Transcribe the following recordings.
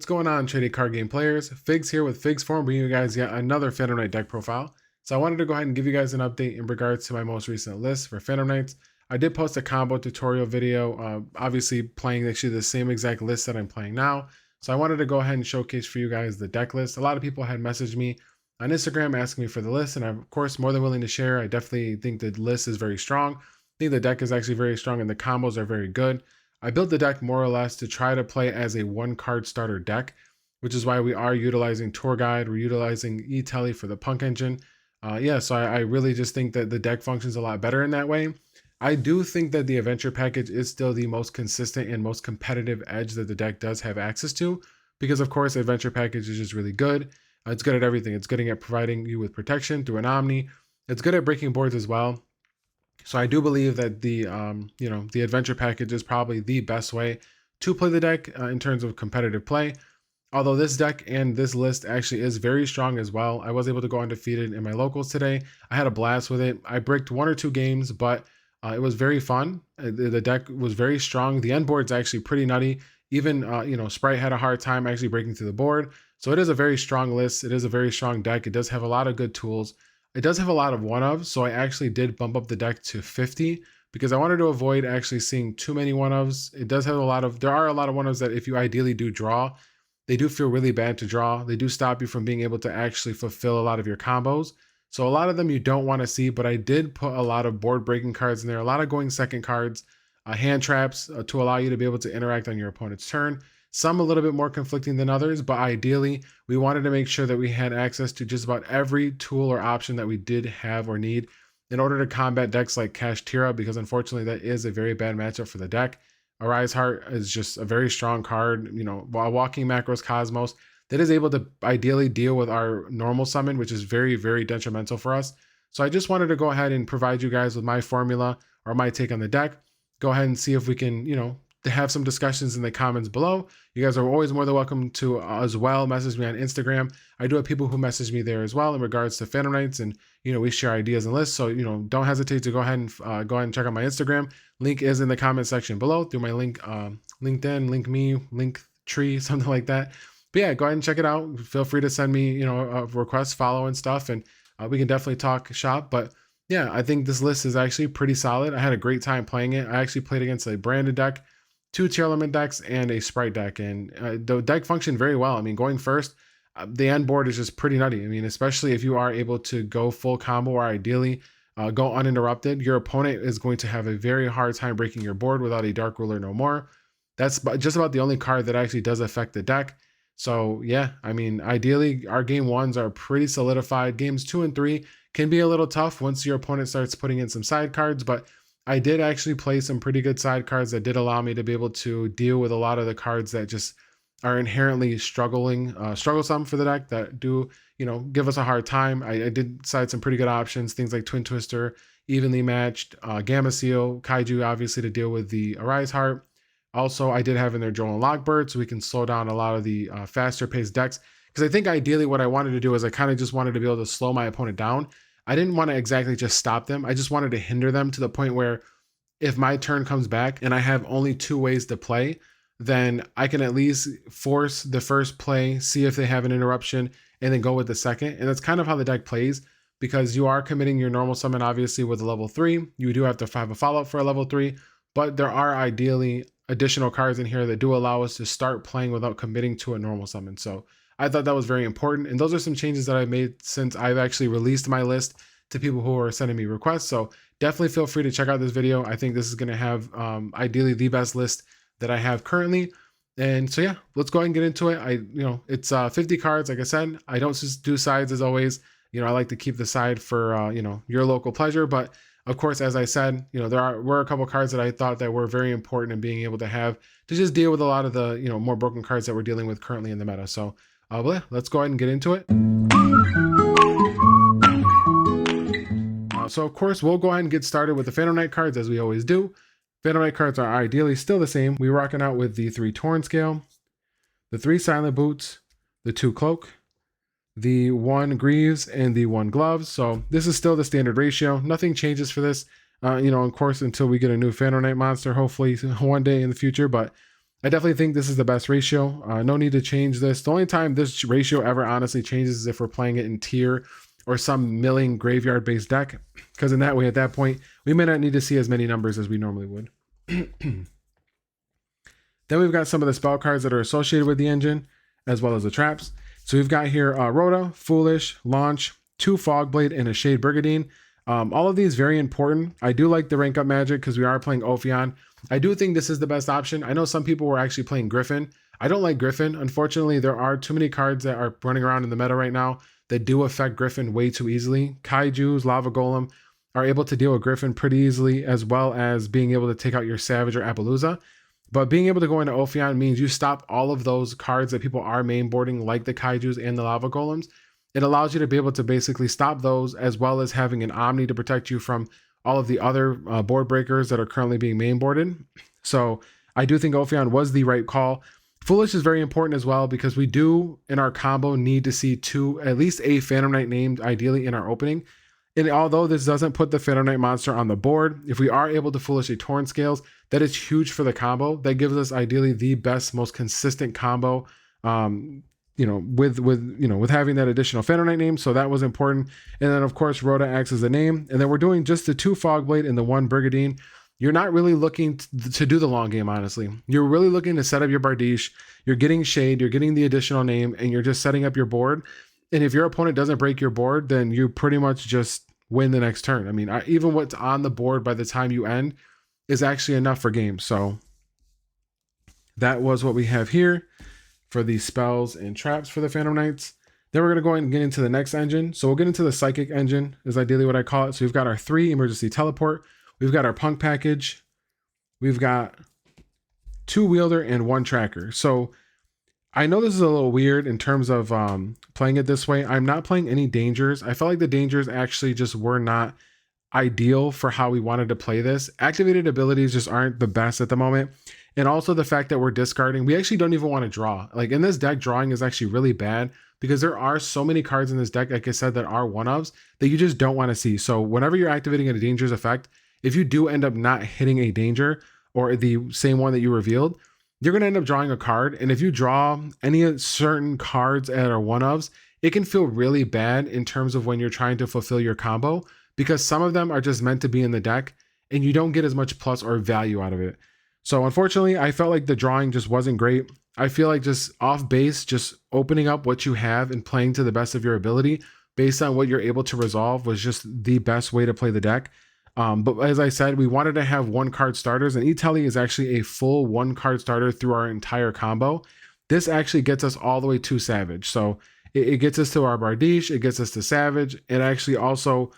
What's going on, trading card game players? Figs here with Figs Form, bringing you guys yet another Phantom Knight deck profile. So I wanted to go ahead and give you guys an update in regards to my most recent list for Phantom Knights. I did post a combo tutorial video, obviously playing actually the same exact list that I'm playing now. So I wanted to go ahead and showcase for you guys the deck list. A lot of people had messaged me on Instagram asking me for the list, and I'm of course more than willing to share. I definitely think the list is very strong. I think the deck is actually very strong and the combos are very good. I built the deck more or less to try to play as a one card starter deck, which is why we are utilizing Tour Guide. We're utilizing E-Telly for the Punk Engine. So I really just think that the deck functions a lot better in that way. I do think that the Adventure Package is still the most consistent and most competitive edge that the deck does have access to, because of course Adventure Package is just really good. It's good at everything. It's good at providing you with protection through an Omni. It's good at breaking boards as well. So I do believe that the Adventure Package is probably the best way to play the deck in terms of competitive play. Although this deck and this list actually is very strong as well. I was able to go undefeated in my locals today. I had a blast with it. I bricked 1 or 2 games, but it was very fun. The deck was very strong. The end board's actually pretty nutty. Even Sprite had a hard time actually breaking through the board. So it is a very strong list. It is a very strong deck. It does have a lot of good tools. It does have a lot of one-ofs, so I actually did bump up the deck to 50 because I wanted to avoid actually seeing too many one-ofs. It does have there are a lot of one-ofs that if you ideally do draw, they do feel really bad to draw. They do stop you from being able to actually fulfill a lot of your combos. So a lot of them you don't want to see, but I did put a lot of board breaking cards in there, a lot of going second cards, hand traps to allow you to be able to interact on your opponent's turn. Some a little bit more conflicting than others, but ideally we wanted to make sure that we had access to just about every tool or option that we did have or need in order to combat decks like Kashtira, because unfortunately that is a very bad matchup for the deck. Arise Heart is just a very strong card, while Walking Macros Cosmos that is able to ideally deal with our normal summon, which is very, very detrimental for us. So I just wanted to go ahead and provide you guys with my formula or my take on the deck. Go ahead and see if we can, to have some discussions in the comments below. You guys are always more than welcome to as well message me on Instagram. I do have people who message me there as well in regards to Phantom Knights, and we share ideas and lists. So don't hesitate to go ahead and check out my Instagram. Link is in the comment section below through my link, LinkedIn, link me, link tree, something like that. But yeah, go ahead and check it out. Feel free to send me a request, follow and stuff, and we can definitely talk shop. But yeah, I think this list is actually pretty solid. I had a great time playing it. I actually played against a branded deck, 2 tier element decks, and a Sprite deck, and the deck functioned very well. I mean, going first, the end board is just pretty nutty. I mean, especially if you are able to go full combo or ideally go uninterrupted, your opponent is going to have a very hard time breaking your board without a Dark Ruler no more. That's just about the only card that actually does affect the deck. So yeah, I mean, ideally our game 1s are pretty solidified. Games 2 and 3 can be a little tough once your opponent starts putting in some side cards, but I did actually play some pretty good side cards that did allow me to be able to deal with a lot of the cards that just are inherently strugglesome for the deck, that do, give us a hard time. I did side some pretty good options, things like Twin Twister, Evenly Matched, Gamma Seal, Kaiju, obviously to deal with the Arise Heart. Also, I did have in there Joel and Lockbird, so we can slow down a lot of the faster paced decks. Because I think ideally what I wanted to do is I kind of just wanted to be able to slow my opponent down. I didn't want to exactly just stop them. I just wanted to hinder them to the point where if my turn comes back and I have only 2 ways to play, then I can at least force the first play, see if they have an interruption, and then go with the second. And that's kind of how the deck plays, because you are committing your normal summon, obviously, with a level 3. You do have to have a follow-up for a level 3, but there are ideally additional cards in here that do allow us to start playing without committing to a normal summon. So I thought that was very important. And those are some changes that I made since I've actually released my list to people who are sending me requests. So definitely feel free to check out this video. I think this is going to have ideally the best list that I have currently. And so yeah, let's go ahead and get into it. It's 50 cards. Like I said, I don't just do sides as always. I like to keep the side for, your local pleasure. But of course, as I said, there were a couple cards that I thought that were very important in being able to have to just deal with a lot of the, more broken cards that we're dealing with currently in the meta. So well, yeah, let's go ahead and get into it. So of course, we'll go ahead and get started with the Phantom Knight cards as we always do. Phantom Knight cards are ideally still the same. We're rocking out with the 3 Torn Scale, the 3 Silent Boots, the 2 Cloak, the 1 Greaves, and the 1 Gloves. So this is still the standard ratio. Nothing changes for this, of course, until we get a new Phantom Knight monster, hopefully one day in the future. But I definitely think this is the best ratio. No need to change this. The only time this ratio ever honestly changes is if we're playing it in tier or some milling graveyard based deck, because in that way, at that point, we may not need to see as many numbers as we normally would. Then we've got some of the spell cards that are associated with the engine, as well as the traps. So we've got here Rhoda, Foolish, Launch, 2 Fogblade, and a Shade Brigadine. All of these very important. I do like the rank up magic because we are playing Ophion. I do think this is the best option. I know some people were actually playing Griffin. I don't like Griffin. Unfortunately, there are too many cards that are running around in the meta right now that do affect Griffin way too easily. Kaijus, Lava Golem are able to deal with Griffin pretty easily, as well as being able to take out your Savage or Appaloosa. But being able to go into Ophion means you stop all of those cards that people are mainboarding, like the Kaijus and the Lava Golems. It allows you to be able to basically stop those, as well as having an Omni to protect you from all of the other board breakers that are currently being mainboarded. So I do think Ophion was the right call. Foolish is very important as well, because we do in our combo need to see at least a Phantom Knight named ideally in our opening. And although this doesn't put the Phantom Knight monster on the board, if we are able to Foolish a Torn Scales, that is huge for the combo. That gives us ideally the best, most consistent combo, with having that additional Phantom Knight name. So that was important. And then of course, Rhoda acts as the name. And then we're doing just the 2 Fogblade and the 1 Brigadine. You're not really looking to do the long game, honestly. You're really looking to set up your Bardiche. You're getting Shade, you're getting the additional name, and you're just setting up your board. And if your opponent doesn't break your board, then you pretty much just win the next turn. I mean, even what's on the board by the time you end is actually enough for games. So that was what we have here for the spells and traps for the Phantom Knights. Then we're going to go ahead and get into the next engine. So we'll get into the Psychic engine, is ideally what I call it. So we've got our 3 emergency teleport. We've got our punk package. We've got 2 wielder and 1 tracker. So I know this is a little weird in terms of playing it this way. I'm not playing any dangers. I felt like the dangers actually just were not ideal for how we wanted to play this. Activated abilities just aren't the best at the moment. And also the fact that we're discarding, we actually don't even want to draw. Like in this deck, drawing is actually really bad because there are so many cards in this deck, like I said, that are one-ofs that you just don't want to see. So whenever you're activating a dangerous effect, if you do end up not hitting a danger or the same one that you revealed, you're going to end up drawing a card. And if you draw any certain cards that are one-ofs, it can feel really bad in terms of when you're trying to fulfill your combo, because some of them are just meant to be in the deck and you don't get as much plus or value out of it. So unfortunately, I felt like the drawing just wasn't great. I feel like just off base, just opening up what you have and playing to the best of your ability based on what you're able to resolve was just the best way to play the deck. But as I said, we wanted to have 1 card starters, and E-Telly is actually a full 1 card starter through our entire combo. This actually gets us all the way to Savage. So it gets us to our Bardiche, it gets us to Savage. It actually also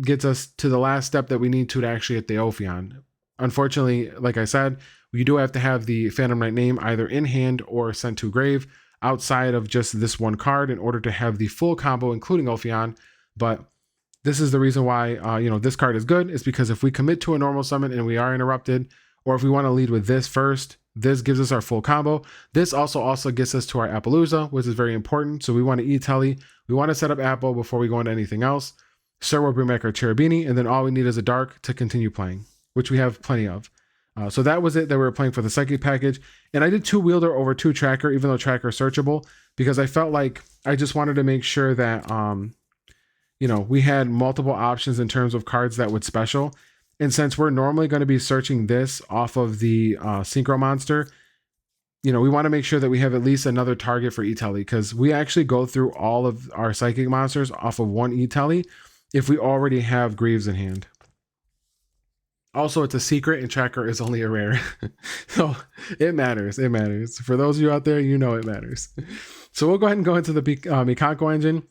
gets us to the last step that we need to actually hit the Ophion. Unfortunately, like I said, we do have to have the Phantom Knight name either in hand or sent to grave outside of just this 1 card in order to have the full combo, including Ophion. But this is the reason why, this card is good, is because if we commit to a normal summon and we are interrupted, or if we want to lead with this first, this gives us our full combo. This also gets us to our Appaloosa, which is very important. So we want to E-Telly. We want to set up Apple before we go into anything else. Sir will bring back our Cherubini, and then all we need is a Dark to continue playing, which we have plenty of. So that was it that we were playing for the Psychic package. And I did 2 wielder over 2 tracker, even though tracker is searchable, because I felt like I just wanted to make sure that, we had multiple options in terms of cards that would special. And since we're normally going to be searching this off of the Synchro Monster, we want to make sure that we have at least another target for E-Telly, because we actually go through all of our Psychic monsters off of 1 E-Telly if we already have Greaves in hand. Also, it's a secret and tracker is only a rare. So it matters. It matters. For those of you out there, it matters. So we'll go ahead and go into the Mikanko engine.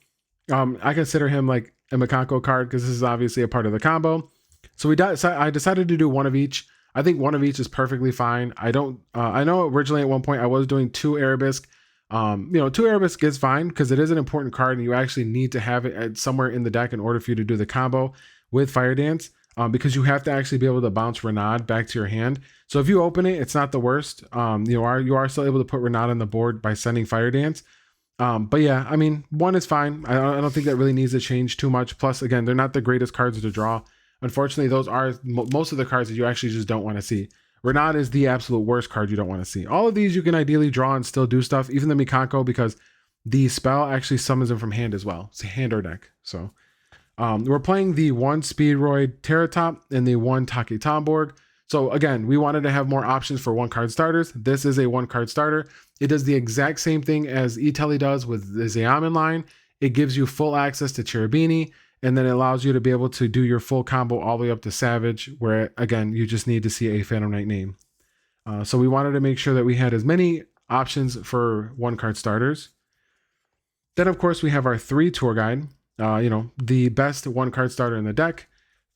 I consider him like a Mikanko card because this is obviously a part of the combo. So I decided to do 1 of each. I think 1 of each is perfectly fine. I know originally at one point I was doing 2 Arabesque. 2 Arabesque is fine because it is an important card and you actually need to have it somewhere in the deck in order for you to do the combo with Fire Dance. Because you have to actually be able to bounce Renaud back to your hand. So if you open it, it's not the worst. You are still able to put Renaud on the board by sending Fire Dance. But yeah, I mean, 1 is fine. I don't think that really needs to change too much. Plus, again, they're not the greatest cards to draw. Unfortunately, those are most of the cards that you actually just don't want to see. Renard is the absolute worst card you don't want to see. All of these you can ideally draw and still do stuff, even the Mikanko, because the spell actually summons them from hand as well. It's a hand or deck. So we're playing the 1 Speedroid Terratop and the 1 Taki Tomborg. So again, we wanted to have more options for 1-card starters. This is a 1-card starter. It does the exact same thing as Itelli does with the Zeaman line. It gives you full access to Cherubini, and then it allows you to be able to do your full combo all the way up to Savage, where again, you just need to see a Phantom Knight name. So we wanted to make sure that we had as many options for 1-card starters. Then of course we have our 3 Tour Guide, the best 1-card starter in the deck.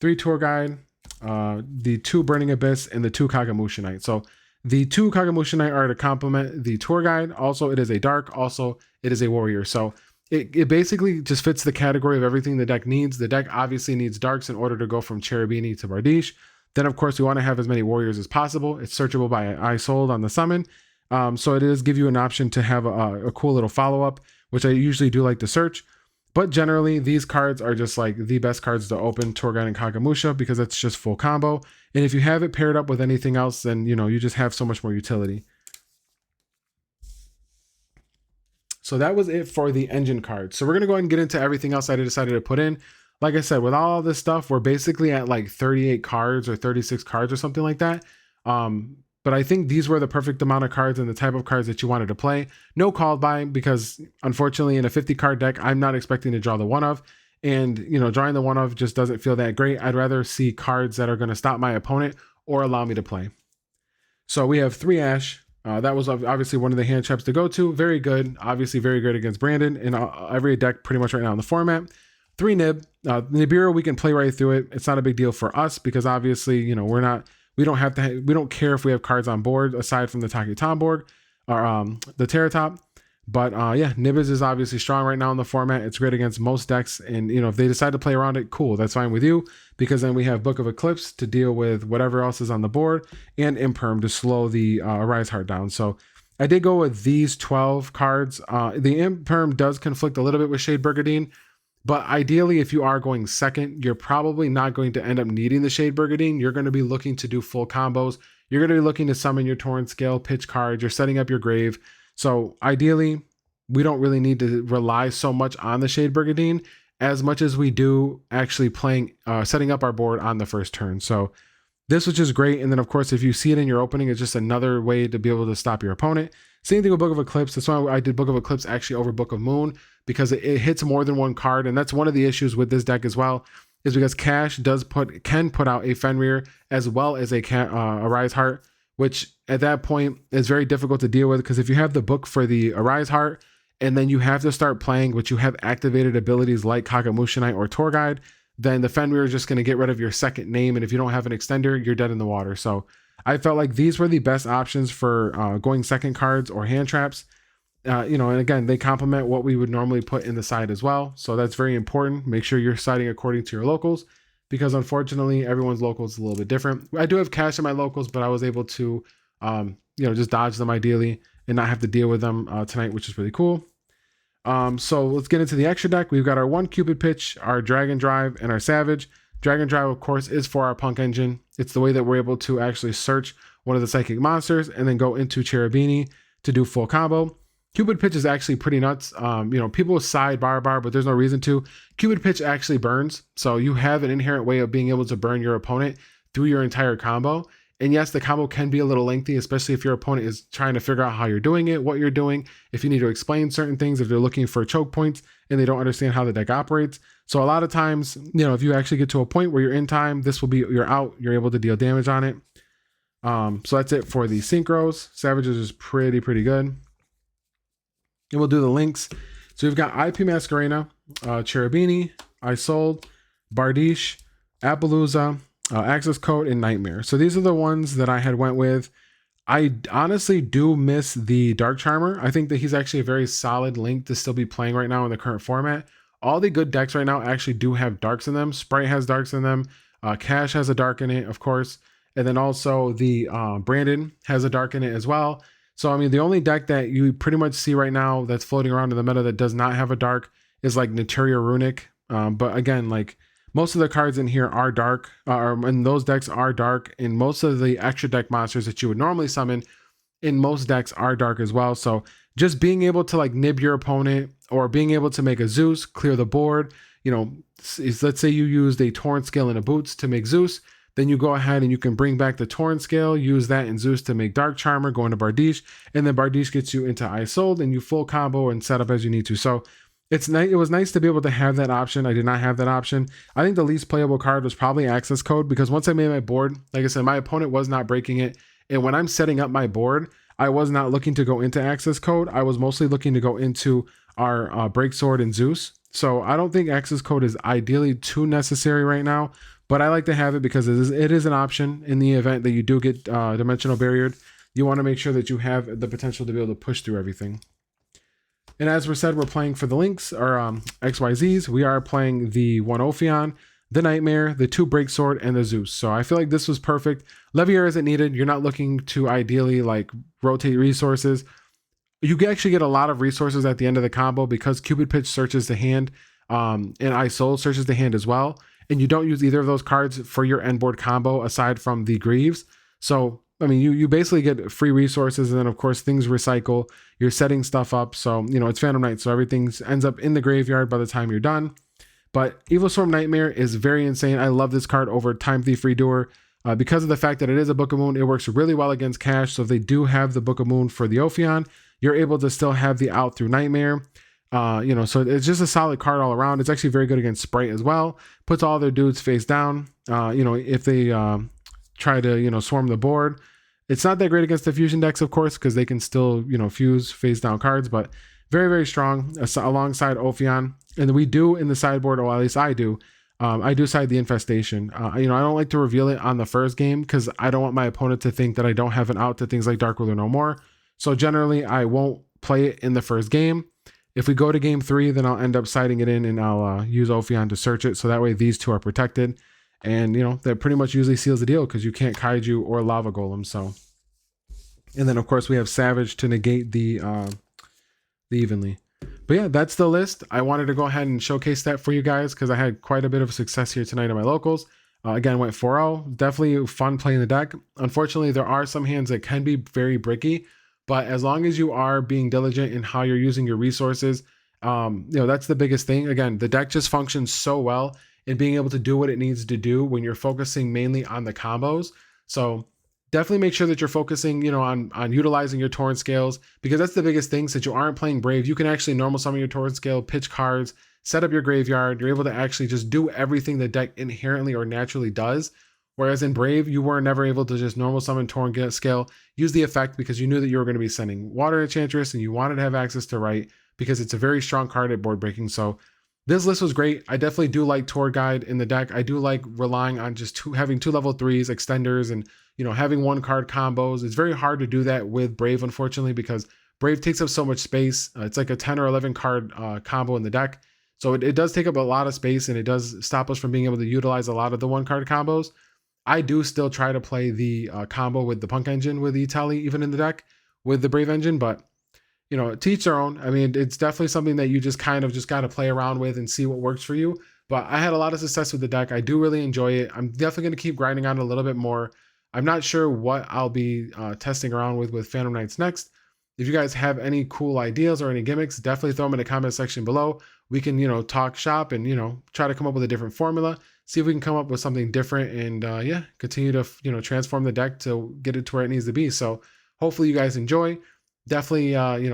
3 Tour Guide, the 2 Burning Abyss, and the 2 Kagamusha Knight. So the 2 Kagamusha Knight are to complement the Tour Guide. Also, it is a dark. Also, it is a warrior. So it basically just fits the category of everything the deck needs. The deck obviously needs darks in order to go from Cherubini to Bardiche. Then, of course, we want to have as many warriors as possible. It's searchable by iSold on the summon. So it does give you an option to have a cool little follow-up, which I usually do like to search. But generally, these cards are just like the best cards to open Tour Guide and Kagamusha because it's just full combo. And if you have it paired up with anything else, then, you just have so much more utility. So that was it for the engine cards. So we're going to go ahead and get into everything else I decided to put in. Like I said, with all this stuff, we're basically at like 38 cards or 36 cards or something like that. But I think these were the perfect amount of cards and the type of cards that you wanted to play. No called by, because unfortunately in a 50 card deck, I'm not expecting to draw the one of. And, drawing the one of just doesn't feel that great. I'd rather see cards that are going to stop my opponent or allow me to play. So we have 3 Ash. That was obviously one of the hand traps to go to. Very good. Obviously very good against Brandon in every deck pretty much right now in the format. 3 Nib. Nibiru, we can play right through it. It's not a big deal for us because obviously, we don't care if we have cards on board aside from the Taki Tomborg or the Terratop. But yeah, Nibbiz is obviously strong right now in the format. It's great against most decks. And, if they decide to play around it, cool. That's fine with you, because then we have Book of Eclipse to deal with whatever else is on the board and Imperm to slow the Arise Heart down. So I did go with these 12 cards. The Imperm does conflict a little bit with Shade Burgadine, but ideally, if you are going second, you're probably not going to end up needing the Shade Burgadine. You're going to be looking to do full combos. You're going to be looking to summon your Torrent Scale, pitch cards. You're setting up your grave. So ideally, we don't really need to rely so much on the Shade Burgadine as much as we do actually setting up our board on the first turn. So this was just great. And then of course, if you see it in your opening, it's just another way to be able to stop your opponent. Same thing with Book of Eclipse. That's why I did Book of Eclipse actually over Book of Moon, because it hits more than one card. And that's one of the issues with this deck as well, is because Cash can put out a Fenrir as well as a Arise Heart, which at that point is very difficult to deal with, because if you have the book for the Arise Heart and then you have to start playing, but you have activated abilities like Kagamusha Knight or Tour Guide, then the Fenrir is just going to get rid of your second name. And if you don't have an extender, you're dead in the water. So I felt like these were the best options for going second cards or hand traps. And again, they complement what we would normally put in the side as well. So that's very important. Make sure you're siding according to your locals, because unfortunately everyone's locals is a little bit different. I do have Cash in my locals, but I was able to, just dodge them ideally and not have to deal with them tonight, which is really cool. So let's get into the extra deck. We've got our 1 Cupid Pitch, our Dragon Drive, and our Savage. Dragon Drive, of course, is for our Punk Engine. It's the way that we're able to actually search one of the psychic monsters and then go into Cherubini to do full combo. Cupid Pitch is actually pretty nuts. People side bar, but there's no reason to. Cupid Pitch actually burns. So you have an inherent way of being able to burn your opponent through your entire combo. And yes, the combo can be a little lengthy, especially if your opponent is trying to figure out how you're doing it, what you're doing, if you need to explain certain things, if they're looking for choke points and they don't understand how the deck operates. So a lot of times, if you actually get to a point where you're in time, this will be you're out, you're able to deal damage on it. So that's it for the synchros. Savages is pretty good. And we'll do the links. So we've got IP Masquerena, Cherubini, Isold, Bardiche, Appaloosa, Access Code, and Nightmare. So these are the ones that I had went with. I honestly do miss the Dark Charmer. I think that he's actually a very solid link to still be playing right now in the current format. All the good decks right now actually do have darks in them. Sprite has darks in them. Cash has a dark in it, of course. And then also the Brandon has a dark in it as well. So, the only deck that you pretty much see right now that's floating around in the meta that does not have a dark is like Naturia Runic. But again, like Most of the cards in here are dark, and those decks are dark, and most of the extra deck monsters that you would normally summon in most decks are dark as well. So just being able to like nib your opponent, or being able to make a Zeus, clear the board, let's say you used a Torrent Scale and a Boots to make Zeus, then you go ahead and you can bring back the Torrent Scale, use that in Zeus to make Dark Charmer, go into Bardiche, and then Bardiche gets you into Isold, and you full combo and set up as you need to. So it's nice. It was nice to be able to have that option. I did not have that option. I think the least playable card was probably Access Code, because once I made my board, like I said, my opponent was not breaking it. And when I'm setting up my board, I was not looking to go into Access Code. I was mostly looking to go into our Break Sword and Zeus. So I don't think Access Code is ideally too necessary right now, but I like to have it because it is an option in the event that you do get Dimensional Barriered. You want to make sure that you have the potential to be able to push through everything. And as we said, we're playing for the links, or XYZs. We are playing the 1 Ophion, the Nightmare, the 2 Break Sword, and the Zeus. So I feel like this was perfect. Levier isn't needed. You're not looking to ideally like rotate resources. You actually get a lot of resources at the end of the combo because Cupid Pitch searches the hand, and Isoul searches the hand as well. And you don't use either of those cards for your end board combo aside from the Greaves. So I mean, you basically get free resources, and then of course things recycle. You're setting stuff up, so it's Phantom Knight, so everything ends up in the graveyard by the time you're done. But Evil Storm Nightmare is very insane. I love this card over Time Thief Redoer because of the fact that it is a Book of Moon. It works really well against Cash, so if they do have the Book of Moon for the Ophion, you're able to still have the out through Nightmare. So it's just a solid card all around. It's actually very good against Sprite as well. Puts all their dudes face down. If they try to swarm the board. It's not that great against the fusion decks, of course, because they can still fuse face down cards, but very, very strong alongside Ophion. And we do in the sideboard, or at least I do side the Infestation. I don't like to reveal it on the first game because I don't want my opponent to think that I don't have an out to things like Dark Ruler No More. So generally I won't play it in the first game. If we go to game 3, then I'll end up siding it in, and I'll use Ophion to search it, so that way these two are protected. And that pretty much usually seals the deal because you can't Kaiju or Lava Golem. So, and then of course we have Savage to negate the Evenly. But yeah, that's the list. I wanted to go ahead and showcase that for you guys because I had quite a bit of success here tonight in my locals. Again, went 4-0. Definitely fun playing the deck. Unfortunately, there are some hands that can be very bricky, but as long as you are being diligent in how you're using your resources, that's the biggest thing. Again, the deck just functions so well and being able to do what it needs to do when you're focusing mainly on the combos. So definitely make sure that you're focusing, on utilizing your Torrent Scales, because that's the biggest thing. Since you aren't playing Brave, you can actually normal summon your Torrent Scale, pitch cards, set up your graveyard. You're able to actually just do everything the deck inherently or naturally does. Whereas in Brave, you were never able to just normal summon Torrent Scale, use the effect because you knew that you were going to be sending Water Enchantress and you wanted to have access to Right because it's a very strong card at board breaking. So this list was great. I definitely do like Tour Guide in the deck. I do like relying on just having 2 level 3s, extenders, and having 1 card combos. It's very hard to do that with Brave, unfortunately, because Brave takes up so much space. It's like a 10 or 11 card combo in the deck. So it does take up a lot of space, and it does stop us from being able to utilize a lot of the 1 card combos. I do still try to play the combo with the Punk Engine with Itali, even in the deck with the Brave Engine, but to each their own. I mean, it's definitely something that you just kind of got to play around with and see what works for you. But I had a lot of success with the deck. I do really enjoy it. I'm definitely going to keep grinding on it a little bit more. I'm not sure what I'll be testing around with Phantom Knights next. If you guys have any cool ideas or any gimmicks, definitely throw them in the comment section below. We can, talk shop and, try to come up with a different formula, see if we can come up with something different and, continue to, transform the deck to get it to where it needs to be. So hopefully you guys enjoy. Definitely,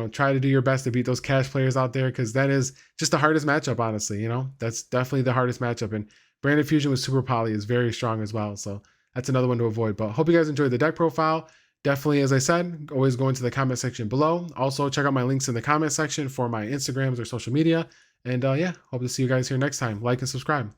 try to do your best to beat those Cash players out there because that is just the hardest matchup, honestly. That's definitely the hardest matchup. And Branded Fusion with Super Poly is very strong as well. So that's another one to avoid. But hope you guys enjoyed the deck profile. Definitely, as I said, always go into the comment section below. Also, check out my links in the comment section for my Instagrams or social media. And hope to see you guys here next time. Like and subscribe.